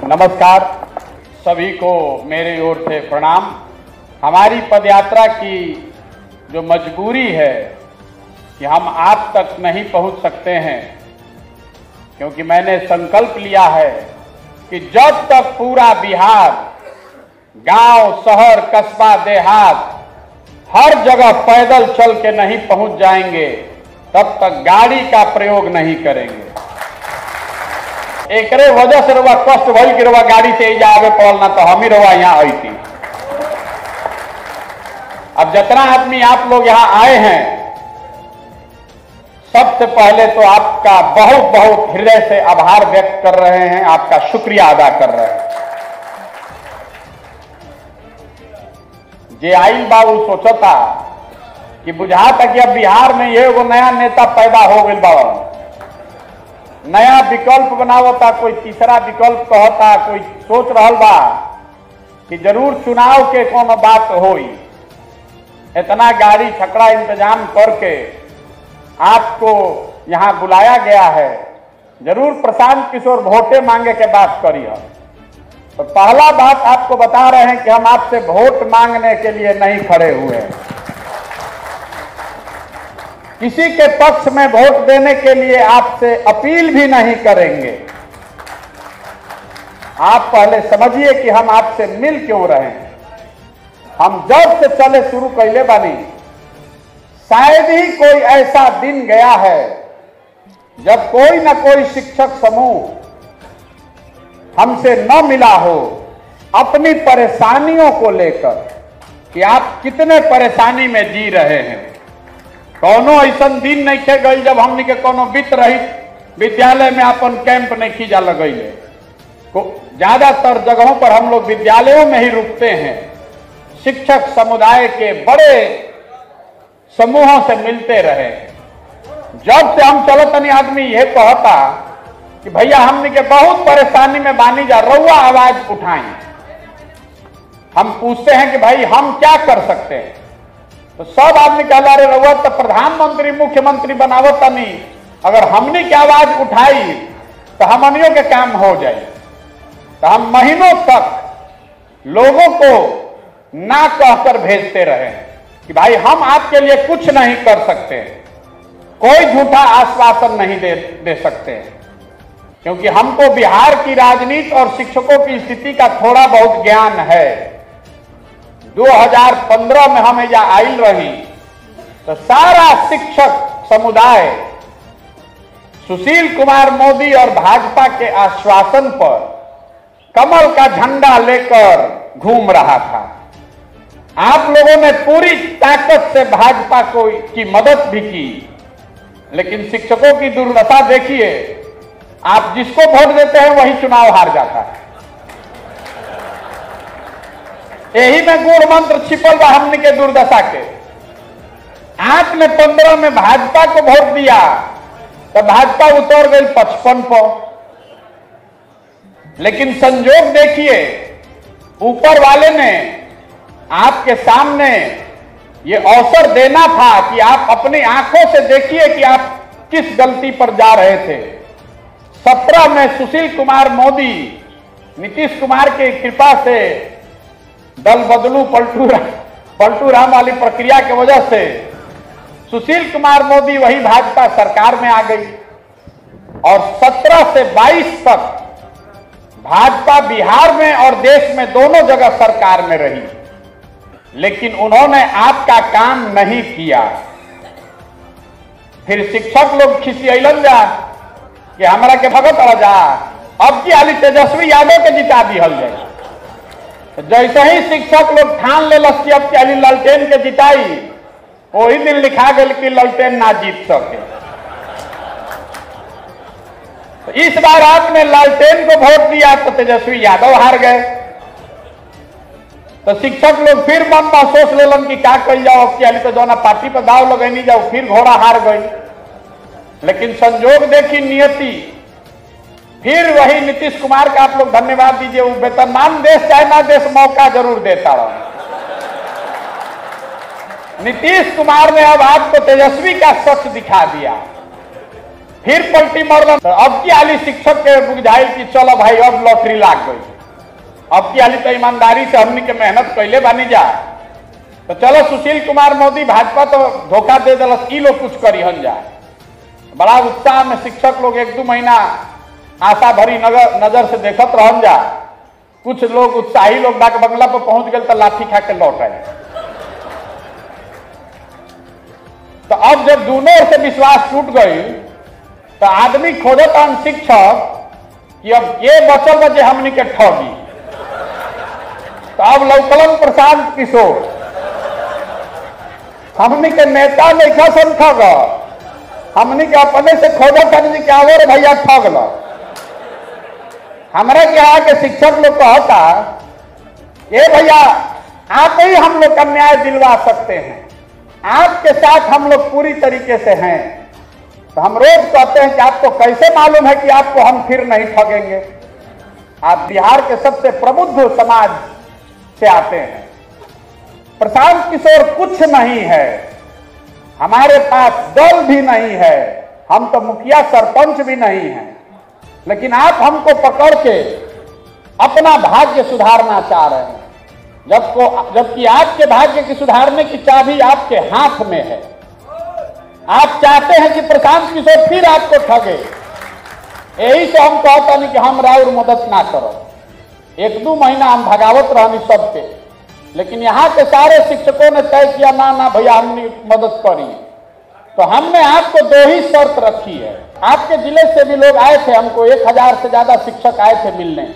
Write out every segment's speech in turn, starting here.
नमस्कार, सभी को मेरी ओर से प्रणाम। हमारी पदयात्रा की जो मजबूरी है कि हम आप तक नहीं पहुंच सकते हैं, क्योंकि मैंने संकल्प लिया है कि जब तक पूरा बिहार, गांव, शहर, कस्बा, देहात हर जगह पैदल चल के नहीं पहुंच जाएंगे, तब तक गाड़ी का प्रयोग नहीं करेंगे। एकरे वजह से रवा कष्ट भइल कि रवा गाड़ी से ही आगे पड़ल, ना तो हम ही रवा यहाँ आई थी। अब जितना आदमी आप लोग यहाँ आए हैं, सबसे पहले तो आपका बहुत बहुत हृदय से आभार व्यक्त कर रहे हैं, आपका शुक्रिया अदा कर रहे हैं। जे आइल बाबू सोचता कि बुझाता कि अब बिहार में ये एगो नया नेता पैदा हो गई बा, नया विकल्प बनावता, कोई तीसरा विकल्प कहता, कोई सोच रहल बा कि जरूर चुनाव के कोनो बात होई। इतना गाड़ी छकड़ा इंतजाम करके आपको यहाँ बुलाया गया है, जरूर प्रशांत किशोर वोटे मांगे के बात करिए। तो पहला बात आपको बता रहे हैं कि हम आपसे वोट मांगने के लिए नहीं खड़े हुए हैं, किसी के पक्ष में वोट देने के लिए आपसे अपील भी नहीं करेंगे। आप पहले समझिए कि हम आपसे मिल क्यों रहे हैं। हम जब से चले शुरू कैले बानी, शायद ही कोई ऐसा दिन गया है जब कोई न कोई शिक्षक समूह हमसे न मिला हो अपनी परेशानियों को लेकर कि आप कितने परेशानी में जी रहे हैं। कोनो ऐसा दिन नहीं थे गई जब हमने के कोनो वित्त रहित विद्यालय में अपन कैंप नहीं खींचा लगैले। ज्यादातर जगहों पर हम लोग विद्यालयों में ही रुकते हैं, शिक्षक समुदाय के बड़े समूहों से मिलते रहे। जब से हम चलो तनी आदमी यह कहता कि भैया हमने के बहुत परेशानी में बानी जा, रउआ आवाज उठाएं। हम पूछते हैं कि भाई हम क्या कर सकते हैं, तो सब आदमी कहला रे रउआ तो प्रधानमंत्री मुख्यमंत्री बनावत नहीं, अगर हमने की आवाज उठाई तो हमनियों के काम हो जाए। तो हम महीनों तक लोगों को ना कहकर भेजते रहे कि भाई हम आपके लिए कुछ नहीं कर सकते, कोई झूठा आश्वासन नहीं दे सकते, क्योंकि हमको बिहार की राजनीति और शिक्षकों की स्थिति का थोड़ा बहुत ज्ञान है। 2015 में हम यहाँ आइल रही तो सारा शिक्षक समुदाय सुशील कुमार मोदी और भाजपा के आश्वासन पर कमल का झंडा लेकर घूम रहा था। आप लोगों ने पूरी ताकत से भाजपा की मदद भी की, लेकिन शिक्षकों की दुर्दशा देखिए, आप जिसको वोट देते हैं वही चुनाव हार जाता है। यही में गुण मंत्र छिपल बा हमने के दुर्दशा के। आपने 15 में भाजपा को वोट दिया तो भाजपा उतर गई 55 पर, लेकिन संजोग देखिए, ऊपर वाले ने आपके सामने ये अवसर देना था कि आप अपनी आंखों से देखिए कि आप किस गलती पर जा रहे थे। 17 में सुशील कुमार मोदी, नीतीश कुमार की कृपा से दल बदलू पलटू राम वाली प्रक्रिया की वजह से सुशील कुमार मोदी वही भाजपा सरकार में आ गई, और 17 से 22 तक भाजपा बिहार में और देश में दोनों जगह सरकार में रही, लेकिन उन्होंने आपका काम नहीं किया। फिर शिक्षक लोग खिसियलन जा कि हमारा के भगत आ जा, अब की हाली तेजस्वी यादव के जिता दिहल जाए। जैसे ही शिक्षक लोग ठान ले कि अब की हाली लालटेन के जिताई, वही दिन लिखा गया कि लालटेन ना जीत सके। तो इस बार आपने लालटेन को वोट दिया तो तेजस्वी यादव हार गए। तो शिक्षक लोग फिर मन में सोच लेलन कि क्या कल जाओ, अब की हाली तो जो ना पार्टी पर दाव लगे नहीं जाओ, फिर घोड़ा हार गई। लेकिन संजोग देखी नियति, फिर वही नीतीश कुमार का आप लोग धन्यवाद दीजिए, वो वेतनमान देश चाहे ना देश मौका जरूर देता रहा। नीतीश कुमार ने अब आपको तेजस्वी का सच दिखा दिया फिर पलटी मरल। तो अब की आली शिक्षक के बुझाई कि चलो भाई अब लॉटरी लाग गई, अब की आली तो ईमानदारी से हमनी के मेहनत कैले बानी जा, तो चलो सुशील कुमार मोदी भाजपा तो धोखा दे दिलस, ई लोग कुछ करी हन जा। बड़ा उत्साह में शिक्षक लोग 1-2 महीना आशा भरी नजर से देखत रहन जा। कुछ लोग उत्साही लोग डाक बंगला पर पहुंच गए तो लाठी खा के लौट आए। तो अब जब दोनों ओर से विश्वास टूट गई तो आदमी खोजत हन शिक्षक कि अब ये बचल बजे हमनी के ठगी। तो अब लौकलन प्रशांत किशोर हमनी के नेता नहीं सन ठग, हमनी के अपने से खोजत हन कि आवो रे भैया ठग लो। हमारे यहाँ के शिक्षक लोग कहता ये भैया आप ही हम लोग का न्याय दिलवा सकते हैं, आपके साथ हम लोग पूरी तरीके से हैं। तो हम रोज कहते हैं कि आपको कैसे मालूम है कि आपको हम फिर नहीं ठगेंगे? आप बिहार के सबसे प्रबुद्ध समाज से आते हैं। प्रशांत किशोर कुछ नहीं है, हमारे पास दल भी नहीं है, हम तो मुखिया सरपंच भी नहीं है, लेकिन आप हमको पकड़ के अपना भाग्य सुधारना चाह रहे हैं, जबकि आपके भाग्य की सुधारने की चाबी आपके हाथ में है। आप चाहते हैं कि प्रशांत किशोर फिर आपको ठगे, यही से हम कहते हैं कि हम राउर मदद ना करो। 1-2 महीना हम भगावत रहनी सबके, लेकिन यहाँ के सारे शिक्षकों ने तय किया ना भैया हमने मदद करी। तो हमने आपको 2 ही शर्त रखी है। आपके जिले से भी लोग आए थे, हमको 1000 से ज्यादा शिक्षक आए थे मिलने।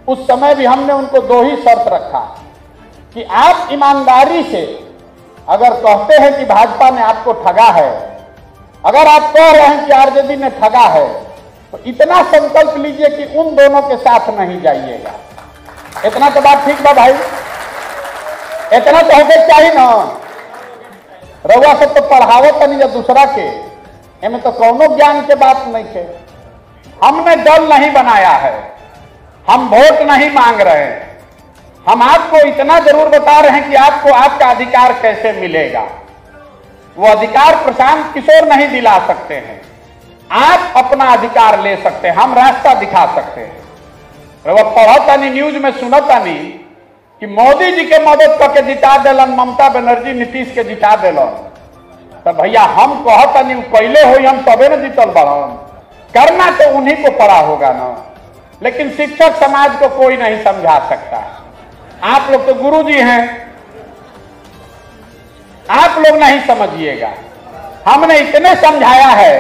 उस समय भी हमने उनको 2 ही शर्त रखा कि आप ईमानदारी से अगर कहते हैं कि भाजपा ने आपको ठगा है, अगर आप कह रहे हैं कि आरजेडी ने ठगा है, तो इतना संकल्प लीजिए कि उन दोनों के साथ नहीं जाइएगा। इतना तो बात ठीक बा भाई, इतना तो होके चाहिए ना। रउआ सब तो पढ़ावत नहीं दूसरा के, इनमें तो कौनो ज्ञान के बात नहीं है। हमने दल नहीं बनाया है, हम वोट नहीं मांग रहे हैं, हम आपको इतना जरूर बता रहे हैं कि आपको आपका अधिकार कैसे मिलेगा। वो अधिकार प्रशांत किशोर नहीं दिला सकते हैं, आप अपना अधिकार ले सकते हैं, हम रास्ता दिखा सकते हैं। वो पढ़ता नहीं, न्यूज में सुनता नहीं कि मोदी जी के मदद करके जिता दिलन, ममता बनर्जी नीतीश के जिता दिलन। तो भैया हम कहता नहीं पहले हो, हम तबे न जीतल बढ़न, करना तो उन्हीं को पड़ा होगा ना। लेकिन शिक्षक समाज को कोई नहीं समझा सकता। आप लोग तो गुरु जी हैं, आप लोग नहीं समझिएगा। हमने इतने समझाया है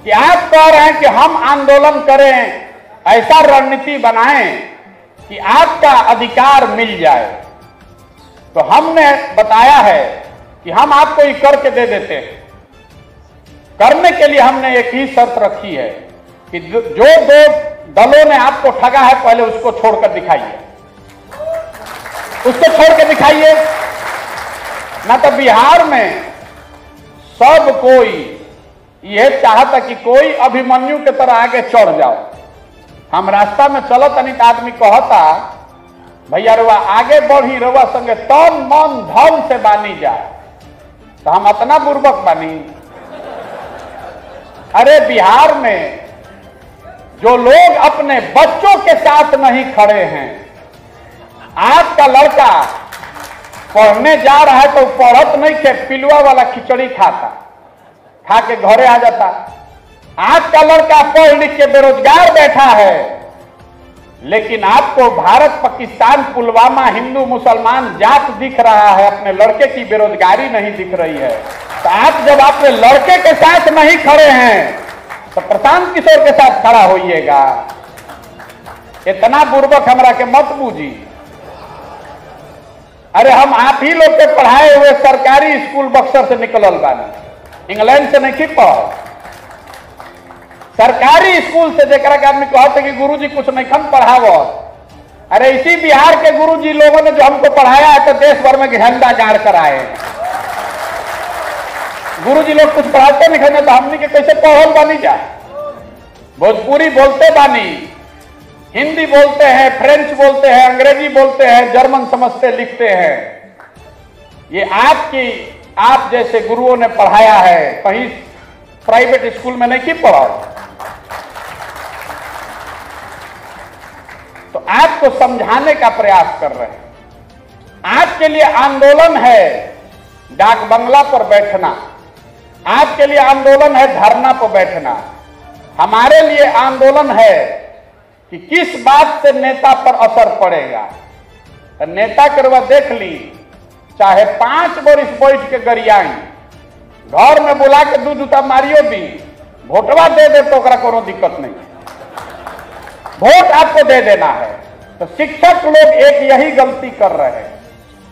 कि आप कह रहे हैं कि हम आंदोलन करें, ऐसा रणनीति बनाएं कि आपका अधिकार मिल जाए। तो हमने बताया है कि हम आपको ये करके दे देते हैं। करने के लिए हमने एक ही शर्त रखी है कि जो 2 दलों ने आपको ठगा है पहले उसको छोड़कर दिखाइए, उसको छोड़ के दिखाइए। ना तो बिहार में सब कोई यह चाहता कि कोई अभिमन्यु के तरह आगे चढ़ जाओ। हम रास्ता में चलो तनी आदमी कहता भैया रुआ आगे बढ़ी, रुआ संगे तन मन धन से बानी जाए, तो हम इतना बुर्बक बानी। अरे बिहार में जो लोग अपने बच्चों के साथ नहीं खड़े हैं, आपका लड़का पढ़ने जा रहा है तो पढ़त नहीं के पिलुआ वाला खिचड़ी खाता, खा के घरे आ जाता। आपका लड़का पढ़ लिख के बेरोजगार बैठा है, लेकिन आपको भारत पाकिस्तान पुलवामा हिंदू मुसलमान जात दिख रहा है, अपने लड़के की बेरोजगारी नहीं दिख रही है। तो आप जब अपने लड़के के साथ नहीं खड़े हैं तो प्रशांत किशोर के साथ खड़ा होइएगा। इतना बुर्बक हमरा के मत बूझी। अरे हम आप ही लोग के पढ़ाए हुए सरकारी स्कूल बक्सर से निकलल बानी, इंग्लैंड से नहीं पढ़, सरकारी स्कूल से जेकरा के आदमी कहते कि गुरुजी कुछ नहीं खन पढ़ावो। अरे इसी बिहार के गुरुजी लोगों ने जो हमको पढ़ाया है तो देश भर में झंडा गाड़ कर आए। गुरुजी लोग कुछ पढ़ाते नहीं खन तो हमने के कैसे पढ़ल बानी जा। भोजपुरी बोलते बानी, हिंदी बोलते हैं, फ्रेंच बोलते हैं, अंग्रेजी बोलते हैं, जर्मन समझते लिखते हैं। ये आप जैसे गुरुओं ने पढ़ाया है, कहीं प्राइवेट स्कूल में नहीं की पढ़ाओ। तो आपको समझाने का प्रयास कर रहे हैं। आपके लिए आंदोलन है डाक बंगला पर बैठना, आपके लिए आंदोलन है धरना पर बैठना, हमारे लिए आंदोलन है कि किस बात से नेता पर असर पड़ेगा। तो नेता के रुआ देख ली, चाहे 5 वर्ष बैठ के गरियाई, घर में बुला के 2 जूता मारियो दी, वोटवा दे दे तो कोनो दिक्कत नहीं, वोट आपको दे देना है। तो शिक्षक लोग एक यही गलती कर रहे हैं।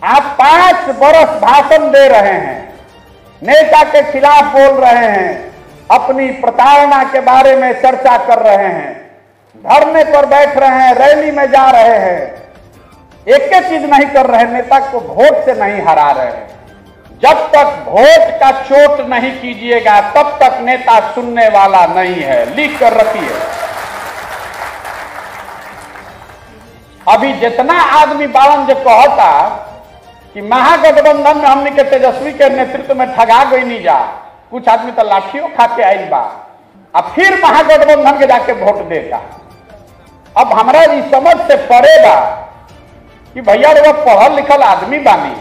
आप 5 वर्ष भाषण दे रहे हैं, नेता के खिलाफ बोल रहे हैं, अपनी प्रताड़ना के बारे में चर्चा कर रहे हैं, धरने पर बैठ रहे हैं, रैली में जा रहे हैं, एक चीज नहीं कर रहे, नेता को वोट से नहीं हरा रहे हैं। जब तक वोट का चोट नहीं कीजिएगा तब तक नेता सुनने वाला नहीं है, लिख कर रखिए। अभी जितना आदमी बावन जो कहता कि महागठबंधन में हमने के तेजस्वी के नेतृत्व में ठगा गई नहीं जा, कुछ आदमी तो लाठियों खा के आयल बा, अब फिर महागठबंधन के जाके वोट देता। अब हमारा इस समझ से पड़ेगा कि भैया वो पढ़ल लिखल आदमी बानी,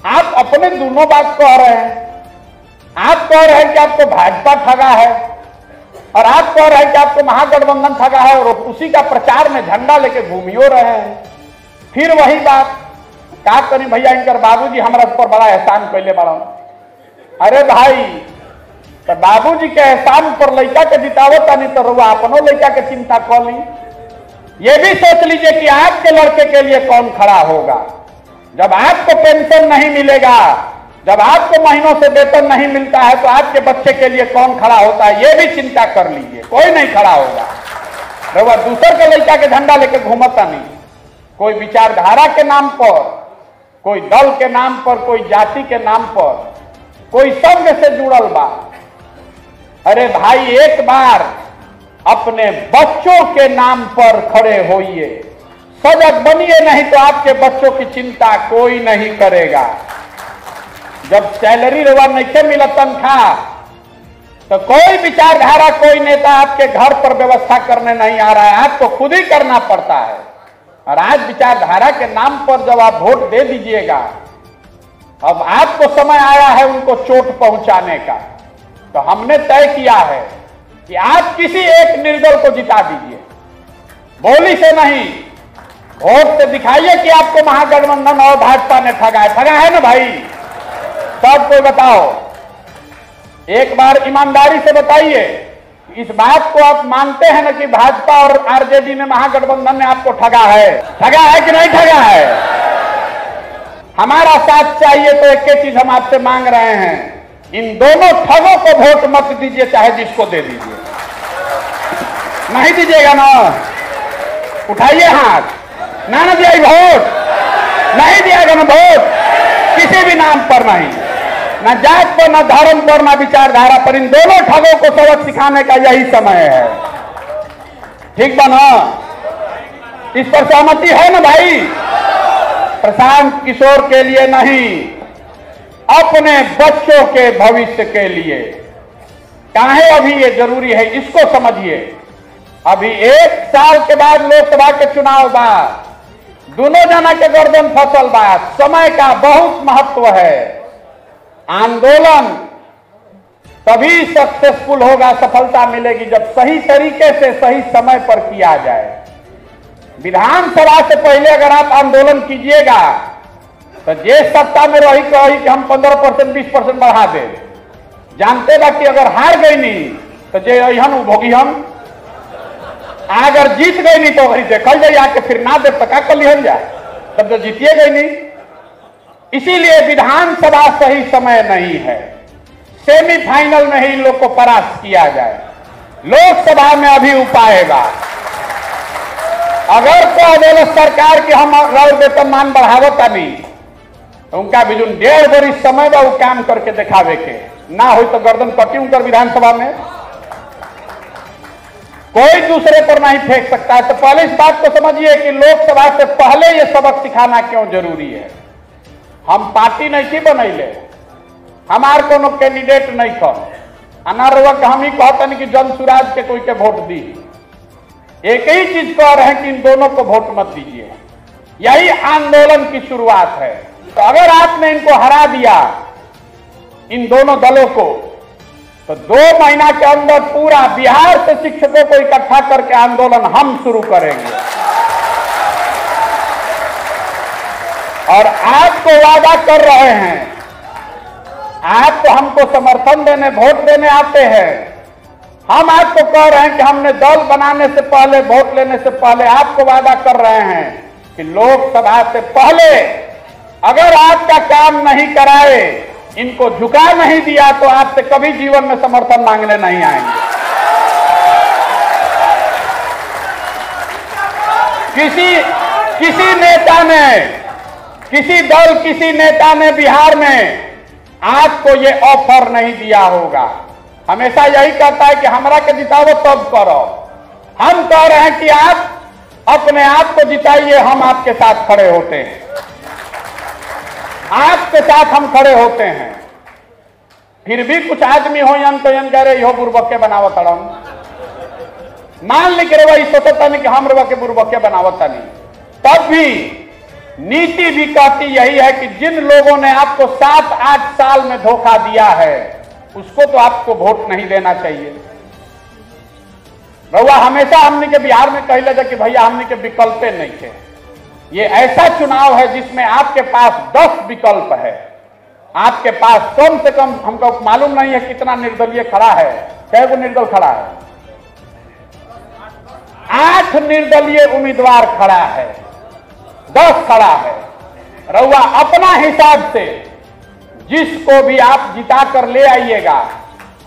आप अपने दोनों बात कह रहे हैं। आप कह रहे हैं कि आपको भाजपा ठगा है और आप कह रहे हैं कि आपको महागठबंधन ठगा है, और उसी का प्रचार में झंडा लेके घूमियो रहे हैं। फिर वही बात, क्या करी भैया, इनकर बाबूजी हमारा पर बड़ा एहसान कैले बड़ा। अरे भाई, तो बाबूजी के एहसान पर लड़का के जितावत नहीं तो रुआ अपनो लड़का के चिंता कर ली। ये भी सोच लीजिए कि आपके लड़के के लिए कौन खड़ा होगा। जब आपको पेंशन नहीं मिलेगा, जब आपको महीनों से वेतन नहीं मिलता है, तो आपके बच्चे के लिए कौन खड़ा होता है, ये भी चिंता कर लीजिए। कोई नहीं खड़ा होगा। रुआ दूसर के लड़का के झंडा लेके घूमता नहीं, कोई विचारधारा के नाम पर, कोई दल के नाम पर, कोई जाति के नाम पर, कोई संघ से जुड़ल बा। अरे भाई, एक बार अपने बच्चों के नाम पर खड़े होइए, सजग बनिए, नहीं तो आपके बच्चों की चिंता कोई नहीं करेगा। जब सैलरी रवा नहीं मिला तनख्वाह, तो कोई विचारधारा, कोई नेता आपके घर पर व्यवस्था करने नहीं आ रहा है, आपको खुद ही करना पड़ता है। और आज विचारधारा के नाम पर जब आप वोट दे दीजिएगा, अब आपको समय आया है उनको चोट पहुंचाने का। तो हमने तय किया है कि आप किसी एक निर्दल को जिता दीजिए, बोली से नहीं, वोट से दिखाइए कि आपको महागठबंधन और भाजपा ने ठगा है। ठगा है ना भाई, सब कोई बताओ, एक बार ईमानदारी से बताइए, इस बात को आप मानते हैं ना कि भाजपा और आरजेडी ने, महागठबंधन ने आपको ठगा है? ठगा है कि नहीं ठगा है? हमारा साथ चाहिए तो एक ही चीज हम आपसे मांग रहे हैं, इन दोनों ठगों को वोट मत दीजिए, चाहे जिसको दे दीजिए। नहीं दीजिएगा ना, उठाइए हाथ। ना दिया वोट, नहीं दिएगा ना वोट, किसी भी नाम पर नहीं, ना जात पर, ना धर्म पर, ना विचारधारा पर। इन दोनों ठगों को सबक सिखाने का यही समय है। ठीक बा ना? इस पर सहमति है ना भाई? प्रशांत किशोर के लिए नहीं, अपने बच्चों के भविष्य के लिए। काहे अभी ये जरूरी है, इसको समझिए। अभी 1 साल के बाद लोकसभा के चुनाव बा, दोनों जना के गर्दन फसल बा, समय का बहुत महत्व है। आंदोलन तभी सक्सेसफुल होगा, सफलता मिलेगी, जब सही तरीके से सही समय पर किया जाए। विधानसभा से पहले अगर आप आंदोलन कीजिएगा तो जे सत्ता में रही कही कि हम 15%, 20% बढ़ा दे, जानते बा कि अगर हार गई नहीं तो जे यहन भोगी हम, अगर जीत गई नहीं तो वही देखल जाए आके, फिर ना दे पका कर लिहल जाए, तब तो जीतिए गई नहीं। इसीलिए विधानसभा सही समय नहीं है, सेमीफाइनल में ही लोग को परास्त किया जाए। लोकसभा में अभी उपाय बा। अगर कह दे सरकार की हम वेतनमान बढ़ावता नहीं, तो उनका भी जो 1.5 वर्ष समय बा वो काम करके दिखावे के, ना हो तो गर्दन कटी उनकर विधानसभा में। कोई दूसरे पर नहीं फेंक सकता है। तो पहले इस बात को समझिए कि लोकसभा से पहले ये सबक सिखाना क्यों जरूरी है। हम पार्टी नहीं थी बनैले, हमार कोनो कैंडिडेट नहीं खन, अनारवक हम ही कहते कि जन सुराज के कोई के वोट दी। एक ही चीज कह रहे हैं कि इन दोनों को वोट मत दीजिए। यही आंदोलन की शुरुआत है। तो अगर आपने इनको हरा दिया, इन दोनों दलों को, तो 2 महीना के अंदर पूरा बिहार से शिक्षकों को इकट्ठा करके आंदोलन हम शुरू करेंगे। और आपको वादा कर रहे हैं, आप तो हमको समर्थन देने, वोट देने आते हैं। हम आपको कह रहे हैं कि हमने दल बनाने से पहले, वोट लेने से पहले आपको वादा कर रहे हैं कि लोकसभा से पहले अगर आपका काम नहीं कराए, इनको झुका नहीं दिया, तो आपसे कभी जीवन में समर्थन मांगने नहीं आएंगे। किसी नेता ने, किसी दल, किसी नेता ने बिहार में आपको ये ऑफर नहीं दिया होगा। हमेशा यही कहता है कि हमरा के जिताओ तब करो। हम कह रहे हैं कि आप अपने आप को जिताइए, हम आपके साथ खड़े होते हैं, आपके साथ हम खड़े होते हैं। फिर भी कुछ आदमी हो यन तो यन कह रहे हो बुर्बके बनावत हड़म। मान ली के वही सोचता नहीं कि हम रवा के बुर्बके बनावता नहीं, तब भी नीति भी कहती यही है कि जिन लोगों ने आपको 7-8 साल में धोखा दिया है, उसको तो आपको वोट नहीं देना चाहिए। रउआ हमेशा हमने के बिहार में कहले जा कि भैया हमने के विकल्पे नहीं थे। ये ऐसा चुनाव है जिसमें आपके पास 10 विकल्प है। आपके पास कम से कम, हमको मालूम नहीं है कितना निर्दलीय खड़ा है, कै गो निर्दल खड़ा है, 8 निर्दलीय उम्मीदवार खड़ा है, 10 खड़ा है। रउआ अपना हिसाब से जिसको भी आप जिता कर ले आइएगा,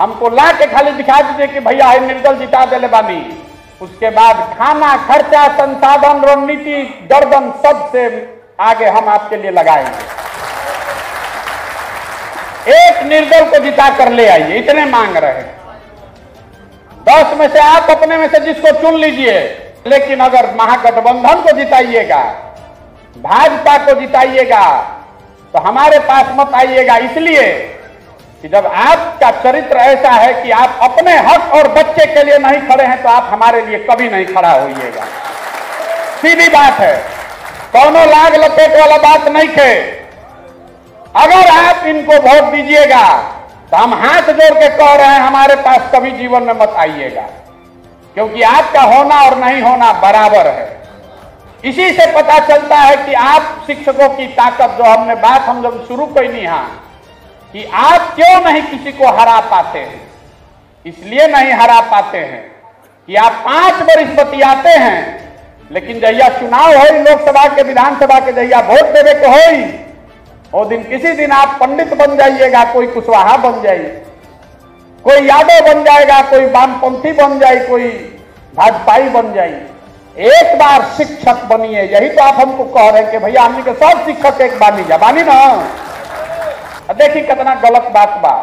हमको ला के खाली दिखा दीजिए कि भैया है निर्दल जिता देले बानी। उसके बाद खाना, खर्चा, संसाधन, रणनीति, गर्दन सबसे आगे हम आपके लिए लगाएंगे। एक निर्दल को जिता कर ले आइए, इतने मांग रहे हैं। 10 में से आप अपने में से जिसको चुन लीजिए, लेकिन अगर महागठबंधन को जिताइएगा, भाजपा को जिताइएगा, तो हमारे पास मत आइएगा। इसलिए कि जब आपका चरित्र ऐसा है कि आप अपने हक और बच्चे के लिए नहीं खड़े हैं, तो आप हमारे लिए कभी नहीं खड़ा होइएगा। सीधी बात है, कौनो लाग लपेट वाला बात नहीं है। अगर आप इनको वोट दीजिएगा, तो हम हाथ जोड़ के कह रहे हैं हमारे पास कभी जीवन में मत आइएगा, क्योंकि आपका होना और नहीं होना बराबर है। इसी से पता चलता है कि आप शिक्षकों की ताकत, जो हमने बात हम जब शुरू की नहीं, हाँ, कि आप क्यों नहीं किसी को हरा पाते हैं। इसलिए नहीं हरा पाते हैं कि आप 5 वर्ष बतियाते हैं, लेकिन जहिया चुनाव हो, लोकसभा के, विधानसभा के, जहिया वोट देवे के हो, वो दिन किसी दिन आप पंडित बन जाइएगा, कोई कुशवाहा बन जाइए, कोई यादव बन जाएगा, कोई वामपंथी बन जाए, कोई भाजपाई बन जाए। एक बार शिक्षक बनिए। यही तो आप हमको कह रहे हैं कि भैया हमने के सब शिक्षक एक बानी जा, बानी ना। देखिए कितना गलत बात बा।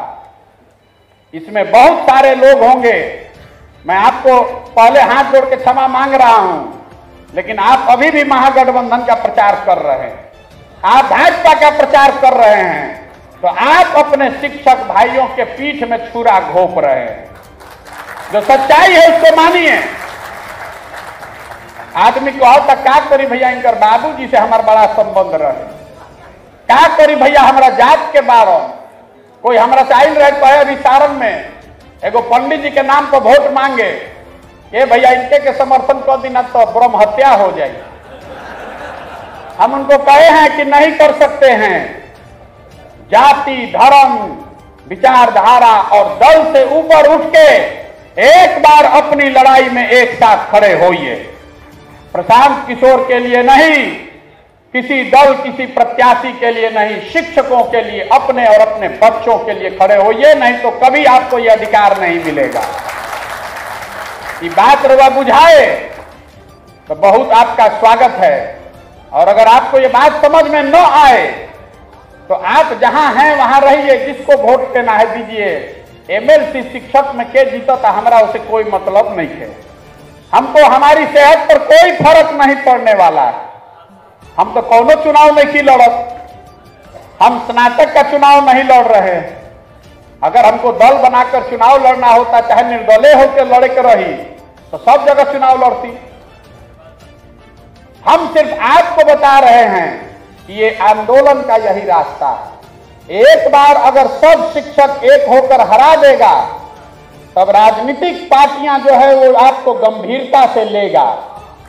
इसमें बहुत सारे लोग होंगे, मैं आपको पहले हाथ जोड़ के क्षमा मांग रहा हूं, लेकिन आप अभी भी महागठबंधन का प्रचार कर रहे हैं, आप भाजपा का प्रचार कर रहे हैं, तो आप अपने शिक्षक भाइयों के पीठ में छुरा घोंप रहे हैं। जो सच्चाई है उसको मानिए। आदमी कहो तो क्या करी भैया, इनकर बाबूजी से हमारा बड़ा संबंध रहे, क्या करी भैया हमरा जात के बारे। कोई हमरा चाइल रहे कहे अभी सारण में एगो पंडित जी के नाम पर वोट मांगे, ये भैया इनके के समर्थन कर देना तो ब्रह्म हत्या हो जाए। हम उनको कहे हैं कि नहीं कर सकते हैं। जाति, धर्म, विचारधारा और दल से ऊपर उठ के एक बार अपनी लड़ाई में एक साथ खड़े होइए। प्रशांत किशोर के लिए नहीं, किसी दल, किसी प्रत्याशी के लिए नहीं, शिक्षकों के लिए, अपने और अपने बच्चों के लिए खड़े होइए, नहीं तो कभी आपको यह अधिकार नहीं मिलेगा। ये बात रवा बुझाए तो बहुत आपका स्वागत है, और अगर आपको ये बात समझ में न आए तो आप जहां हैं वहां रहिए। जिसको वोट देना है दीजिए। एमएलसी शिक्षक में के जीता, हमारा उसे कोई मतलब नहीं है। हमको हमारी सेहत पर कोई फर्क नहीं पड़ने वाला है। हम तो कौनो चुनाव नहीं लड़त, हम स्नातक का चुनाव नहीं लड़ रहे। अगर हमको दल बनाकर चुनाव लड़ना होता, चाहे निर्दलीय होकर लड़े के रही, तो सब जगह चुनाव लड़ती। हम सिर्फ आपको बता रहे हैं कि ये आंदोलन का यही रास्ता है। एक बार अगर सब शिक्षक एक होकर हरा देगा, तब राजनीतिक पार्टियां जो है वो आपको गंभीरता से लेगा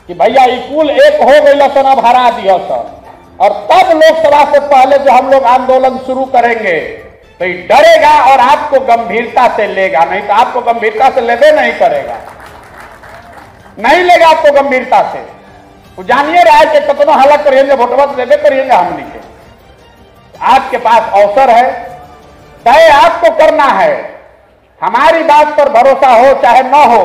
कि भैया कुल एक हो गई सन, अब हरा दिया सन। और तब लोकसभा से पहले जो हम लोग आंदोलन शुरू करेंगे तो ये डरेगा और आपको गंभीरता से लेगा, नहीं तो आपको गंभीरता से लेबे नहीं करेगा, नहीं लेगा आपको गंभीरता से। वो जानिए रहा है कि कितना हल्ला करिएंगे, वोटवा लेबे करिएंगे हमनी के। आपके पास अवसर है, तय आपको करना है। हमारी बात पर भरोसा हो चाहे न हो,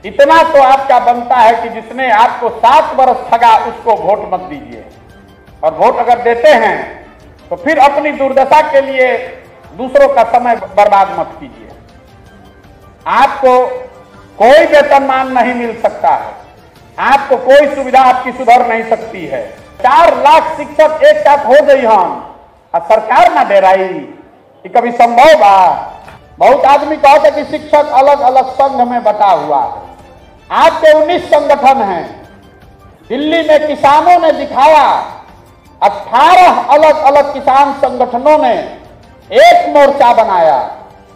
इतना तो आपका बनता है कि जिसने आपको 7 वर्ष ठगा उसको वोट मत दीजिए। और वोट अगर देते हैं तो फिर अपनी दुर्दशा के लिए दूसरों का समय बर्बाद मत कीजिए। आपको कोई वेतनमान नहीं मिल सकता है, आपको कोई सुविधा आपकी सुधर नहीं सकती है। 4 लाख शिक्षक एक साथ हो गई हम और सरकार ना दे रही, कि कभी संभव बा? बहुत आदमी कहते हैं कि शिक्षक अलग अलग संघ में बटा हुआ है। आपके 19 संगठन हैं। दिल्ली में किसानों ने दिखाया, 18 अलग अलग किसान संगठनों ने एक मोर्चा बनाया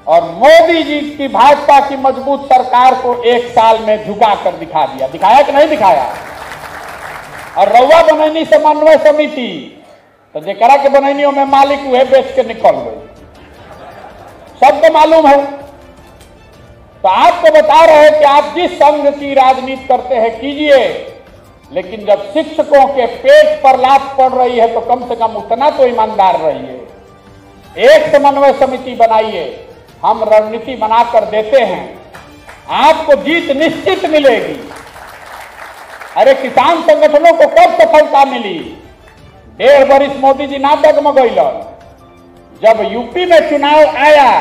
और मोदी जी की भाजपा की मजबूत सरकार को 1 साल में झुका कर दिखा दिया। दिखाया कि नहीं दिखाया? और रउआ बनैनी समन्वय समिति, तो जेकरा के बनैनी में मालिक हुए बेच के निकल गए, सबको मालूम है। तो आपको बता रहे हैं कि आप जिस संघ की राजनीति करते हैं कीजिए, लेकिन जब शिक्षकों के पेट पर लात पड़ रही है तो कम से कम उतना तो ईमानदार रहिए। एक समन्वय समिति बनाइए, हम रणनीति बनाकर देते हैं, आपको जीत निश्चित मिलेगी। अरे किसान संगठनों को कब सफलता मिली? 1.5 वर्ष मोदी जी ना डगमगैलन। जब यूपी में चुनाव आया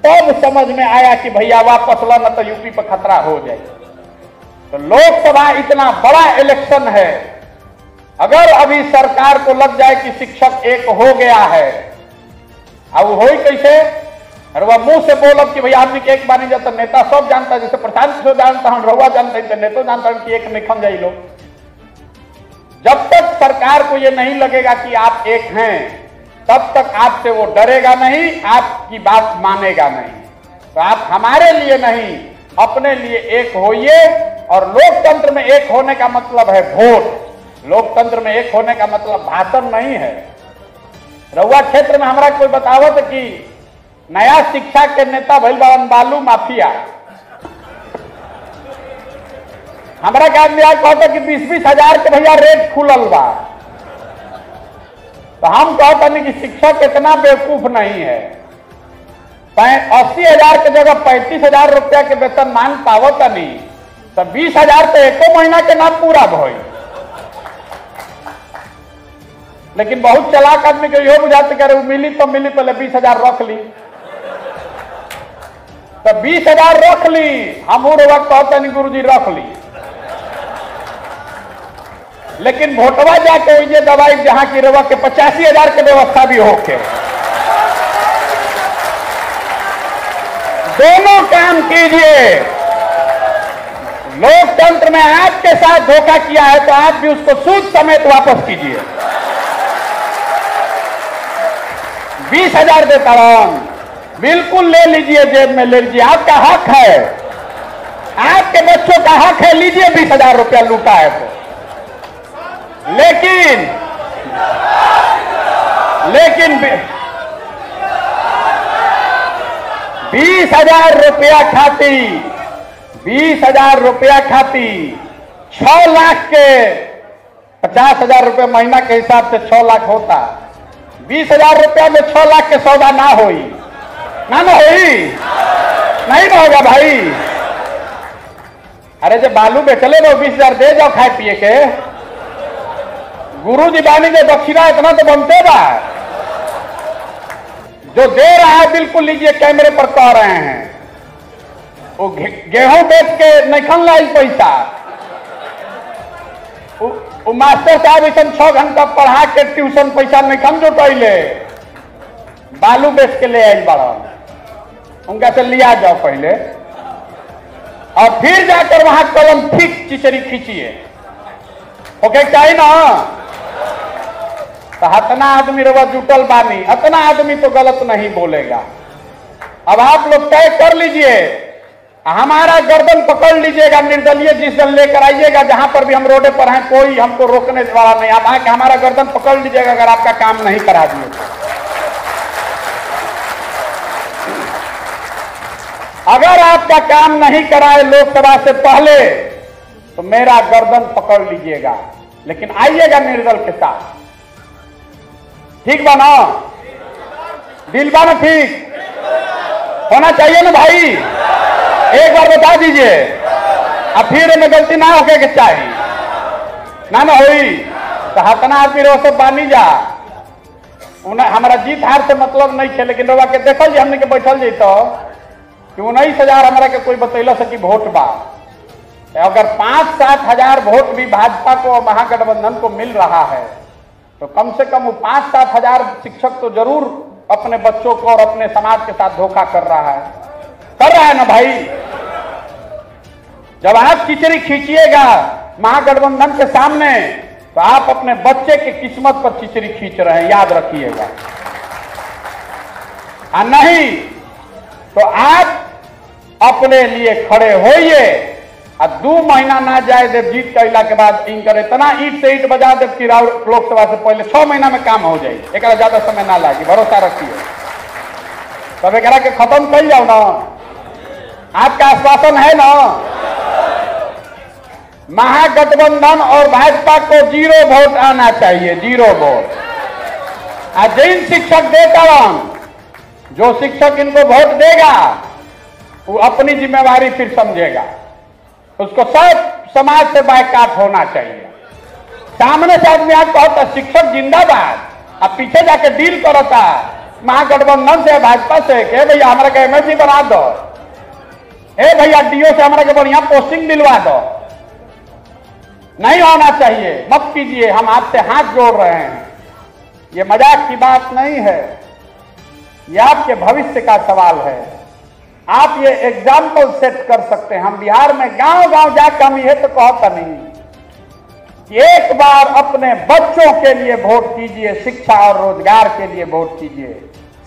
तब समझ में आया कि भैया वापस ला न तो यूपी पर खतरा हो जाए। तो लोकसभा इतना बड़ा इलेक्शन है, अगर अभी सरकार को लग जाए कि शिक्षक एक हो गया है, अब हो ही कैसे? अरे वह मुंह से बोलब कि भैया आदमी के एक बानी जाता, नेता सब जानता, जैसे प्रशांत किशोर जानता हूं, रहुआ जानता है, नेता जानता हूं कि एक निखम जाई लोग। जब तक सरकार को यह नहीं लगेगा कि आप एक हैं, तब तक आपसे वो डरेगा नहीं, आपकी बात मानेगा नहीं। तो आप हमारे लिए नहीं, अपने लिए एक होइए। और लोकतंत्र में एक होने का मतलब है वोट, लोकतंत्र में एक होने का मतलब भाषण नहीं है। रउआ क्षेत्र में हमारा कोई बतावत कि नया शिक्षा के नेता भइल बावन बालू माफिया, हमारा के आदमी आज कहता कि 20-20 हजार के भैया रेट खुलल बा। तो हम कहते नहीं कि शिक्षक इतना बेवकूफ नहीं है। 80 हजार के जगह 35 हजार रुपया के वेतन मान पावत नहीं, तो 20 हजार तो एको महीना के ना पूरा भई। लेकिन बहुत चालाक आदमी को यो बुझाते करे मिली तो मिली, पहले 20 हजार रख ली, तो 20 हजार रख ली। हम वक्त कहते नहीं गुरु जी रख ली, लेकिन वोटवा जाके ये दवाई जहां की रवा के 85 हजार के व्यवस्था भी होके दोनों काम कीजिए। लोकतंत्र में आपके साथ धोखा किया है तो आप भी उसको सूद समेत वापस कीजिए। 20 हजार देता हूं, बिल्कुल ले लीजिए, जेब में ले लीजिए, आपका हक है, आपके बच्चों का हक है, लीजिए 20 हजार रुपया लूटा है तो। लेकिन 20 हजार रुपया खाती, 20 हजार रुपया खाती 6 लाख के 50 हजार रुपये महीना के हिसाब से 6 लाख होता। 20 हजार रुपया में 6 लाख के सौदा ना होई, ना होई, नहीं ना होगा भाई। अरे जब बालू बेचले लो 20 हजार दे जाओ खाए पिए के, गुरु जी बानी के दक्षिणा इतना तो बनते बा। जो दे रहा है बिल्कुल लीजिए, कैमरे पर कह रहे हैं, वो गेहूं बेच के नहीं खन लाई पैसा। वो मास्टर साहब ऐसा 6 घंटा पढ़ा के ट्यूशन पैसा नहीं खन जुटैले। बालू बेच के ले आई बड़ा, उनका से लिया जाओ पहले, और फिर जाकर वहां कलम ठीक चिचरी खींचिए। ओके चाहिए ना? तो हतना आदमी रवा जुटल बानी, हतना आदमी तो गलत नहीं बोलेगा। अब आप लोग तय कर लीजिए, हमारा गर्दन पकड़ लीजिएगा, निर्दलीय जिस दिन लेकर आइएगा, जहां पर भी हम रोडे पर हैं कोई हमको रोकने वाला नहीं। आप आके हमारा गर्दन पकड़ लीजिएगा अगर आपका काम नहीं करा दिए। अगर आपका काम नहीं कराए लोकसभा से पहले तो मेरा गर्दन पकड़ लीजिएगा, लेकिन आइएगा निर्दल के साथ। ठीक बा ना? दिल बा ना? ठीक होना चाहिए ना भाई? एक बार बता दीजिए, अब फिर में गलती ना होके के चाहिए ना होई तो हतना आदमी रो सब बानी जा। उन्हें हमारा जीत हार से मतलब नहीं है, लेकिन लोग के देखल जी हमने के बैठल जी तो कि 19,000 हमारा के कोई बतैला से कि वोट बा। अगर 5-7 हजार वोट भी भाजपा को महागठबंधन को मिल रहा है तो कम से कम वो 5-7 हजार शिक्षक तो जरूर अपने बच्चों को और अपने समाज के साथ धोखा कर रहा है ना भाई? जब आप खिचड़ी खींचिएगा महागठबंधन के सामने तो आप अपने बच्चे की किस्मत पर खिचड़ी खींच रहे हैं, याद रखिएगा। और नहीं तो आप अपने लिए खड़े होइए और 2 महीना ना जाए देव जीत कैला के बाद इनकर इतना ईट से ईट बजा देव कि लोकसभा से पहले 6 महीना में काम हो जाए, एक ज्यादा समय ना लागे, भरोसा रखिए। तब एक के खत्म कर जाओ ना, आपका आश्वासन है ना? महागठबंधन और भाजपा को 0 वोट आना चाहिए, 0 वोट। और जिन शिक्षक देता जो शिक्षक इनको वोट देगा वो अपनी जिम्मेवारी फिर समझेगा, उसको सब समाज से बायकाट होना चाहिए। सामने से आदमी आज कहता शिक्षक जिंदाबाद, अब पीछे जाके डील करता महागठबंधन से भाजपा से के भैया हमारा के एमएलसी बना दो, ए भैया डीओ से हमारा के बढ़िया पोस्टिंग दिलवा दो। नहीं होना चाहिए, मत कीजिए, हम आपसे हाथ जोड़ रहे हैं। ये मजाक की बात नहीं है, ये आपके भविष्य का सवाल है। आप ये एग्जाम्पल सेट कर सकते हैं। हम बिहार में गांव गांव जाकर हम ये तो कहता नहीं कि एक बार अपने बच्चों के लिए वोट कीजिए, शिक्षा और रोजगार के लिए वोट कीजिए।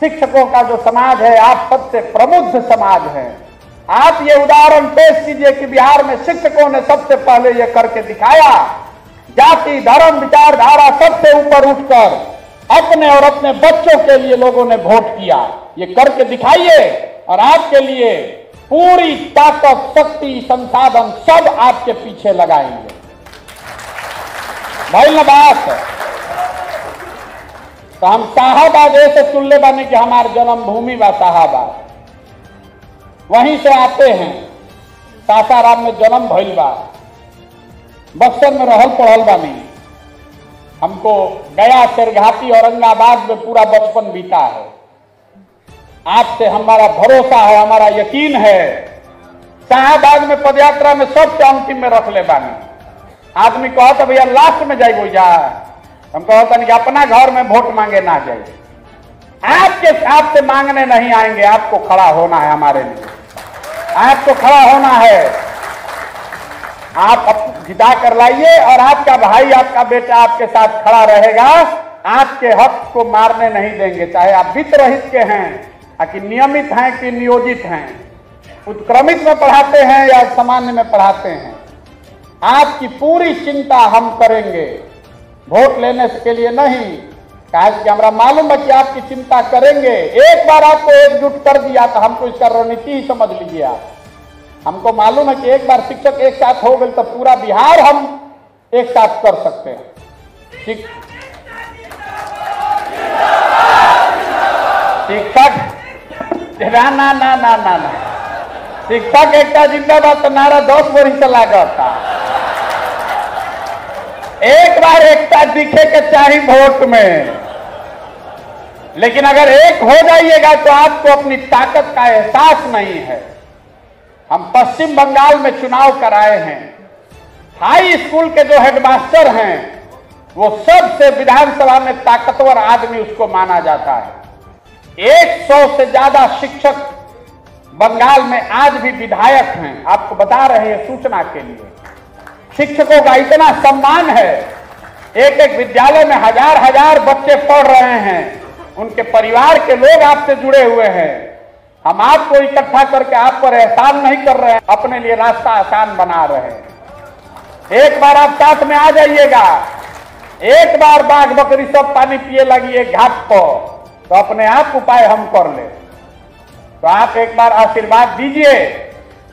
शिक्षकों का जो समाज है आप सबसे प्रबुद्ध समाज है। आप ये उदाहरण पेश कीजिए कि बिहार में शिक्षकों ने सबसे पहले ये करके दिखाया, जाति धर्म विचारधारा सबसे ऊपर उठकर अपने और अपने बच्चों के लिए लोगों ने वोट किया। ये करके दिखाइए और आपके लिए पूरी ताकत शक्ति संसाधन सब आपके पीछे लगाएंगे। भाई ना बात तो हम शाहाबाद ऐसे चुनले बने कि हमारे जन्मभूमि बा शाहाबाद, वहीं से आते हैं। सासाराम में जन्म भइल बा, बक्सर में रहल पढ़ल बानी। हमको गया शेरघाटी औरंगाबाद में पूरा बचपन बीता है। आपसे हमारा भरोसा है, हमारा यकीन है। शाहाबाद में पदयात्रा में सबसे अंतिम में रख ले बानी। आदमी कहता भैया लास्ट में जाए वो जा, हम कहता नहीं कि अपना घर में वोट मांगे ना जाए। आपसे मांगने नहीं आएंगे, आपको खड़ा होना है हमारे लिए, आपको खड़ा होना है। आप जिता कर लाइए और आपका भाई आपका बेटा आपके साथ खड़ा रहेगा। आपके हक को मारने नहीं देंगे, चाहे आप वित्त रहित के हैं कि नियमित हैं कि नियोजित हैं, उत्क्रमित में पढ़ाते हैं या सामान्य में पढ़ाते हैं। आपकी पूरी चिंता हम करेंगे, वोट लेने के लिए नहीं, कि हमारा मालूम है कि आपकी चिंता करेंगे। एक बार आपको एकजुट कर दिया तो हमको इसका रणनीति ही समझ लीजिए आप। हमको मालूम है कि एक बार शिक्षक एक साथ हो गए तो पूरा बिहार हम एक साथ कर सकते हैं। शिक्षक ना ना ना ना ना ना शिक्षक एकता जिंदाबाद तो नारा 10 वर्ष से लागता। एक बार एकता दिखे के चाहिए वोट में, लेकिन अगर एक हो जाइएगा तो आपको अपनी ताकत का एहसास नहीं है। हम पश्चिम बंगाल में चुनाव कराए हैं, हाई स्कूल के जो हेडमास्टर हैं वो सबसे विधानसभा में ताकतवर आदमी उसको माना जाता है। 100 से ज्यादा शिक्षक बंगाल में आज भी विधायक हैं। आपको बता रहे हैं सूचना के लिए। शिक्षकों का इतना सम्मान है, एक एक विद्यालय में हजार हजार बच्चे पढ़ रहे हैं, उनके परिवार के लोग आपसे जुड़े हुए हैं। हम आपको इकट्ठा करके आप पर एहसान नहीं कर रहे हैं, अपने लिए रास्ता आसान बना रहे हैं। एक बार आप साथ में आ जाइएगा, एक बार बाघ बकरी सब पानी पिए लगी एक घाट को, तो अपने आप उपाय हम कर ले। तो आप एक बार आशीर्वाद दीजिए,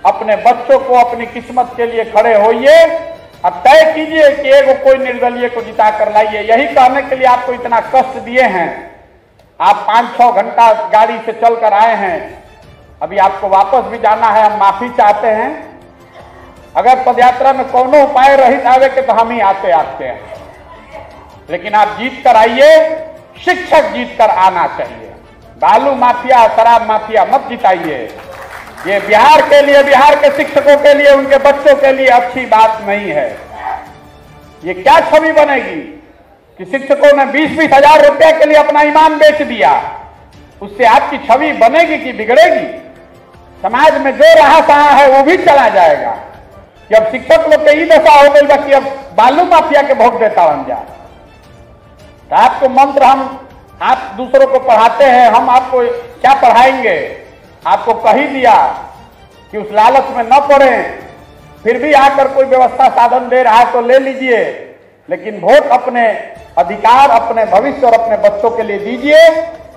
अपने बच्चों को अपनी किस्मत के लिए खड़े होइए और तय कीजिए कि एगो कोई निर्दलीय को जिता कर लाइए। यही कहने के लिए आपको इतना कष्ट दिए हैं। आप 5-6 घंटा गाड़ी से चलकर आए हैं, अभी आपको वापस भी जाना है। हम माफी चाहते हैं, अगर पदयात्रा में कोनो उपाय रहित आवे के तो हम ही आते हैं, लेकिन आप जीत कर आइए। शिक्षक जीत कर आना चाहिए। बालू माफिया, शराब माफिया मत जिताइए। ये बिहार के लिए, बिहार के शिक्षकों के लिए, उनके बच्चों के लिए अच्छी बात नहीं है। ये क्या छवि बनेगी कि शिक्षकों ने 20-20 हजार रुपए के लिए अपना ईमान बेच दिया। उससे आपकी छवि बनेगी कि बिगड़ेगी? समाज में जो रहा सहा है वो भी चला जाएगा। कि अब शिक्षक लोग के ही दशा हो गई कि अब बालू माफिया के वोट देता बन जाए। तो आपको मंत्र आप दूसरों को पढ़ाते हैं, हम आपको क्या पढ़ाएंगे? आपको कही दिया कि उस लालच में न पड़े, फिर भी आकर कोई व्यवस्था साधन दे रहा है तो ले लीजिए, लेकिन वोट अपने अधिकार, अपने भविष्य और अपने बच्चों के लिए दीजिए।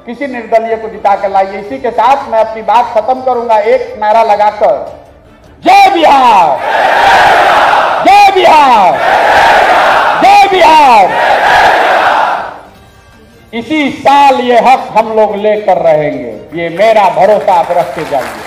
किसी निर्दलीय को जिता कर लाइए। इसी के साथ मैं अपनी बात खत्म करूंगा एक नारा लगाकर, जय बिहार, जय बिहार, जय बिहार। इसी साल ये हक हम लोग लेकर रहेंगे, ये मेरा भरोसा आप रख के जाइए।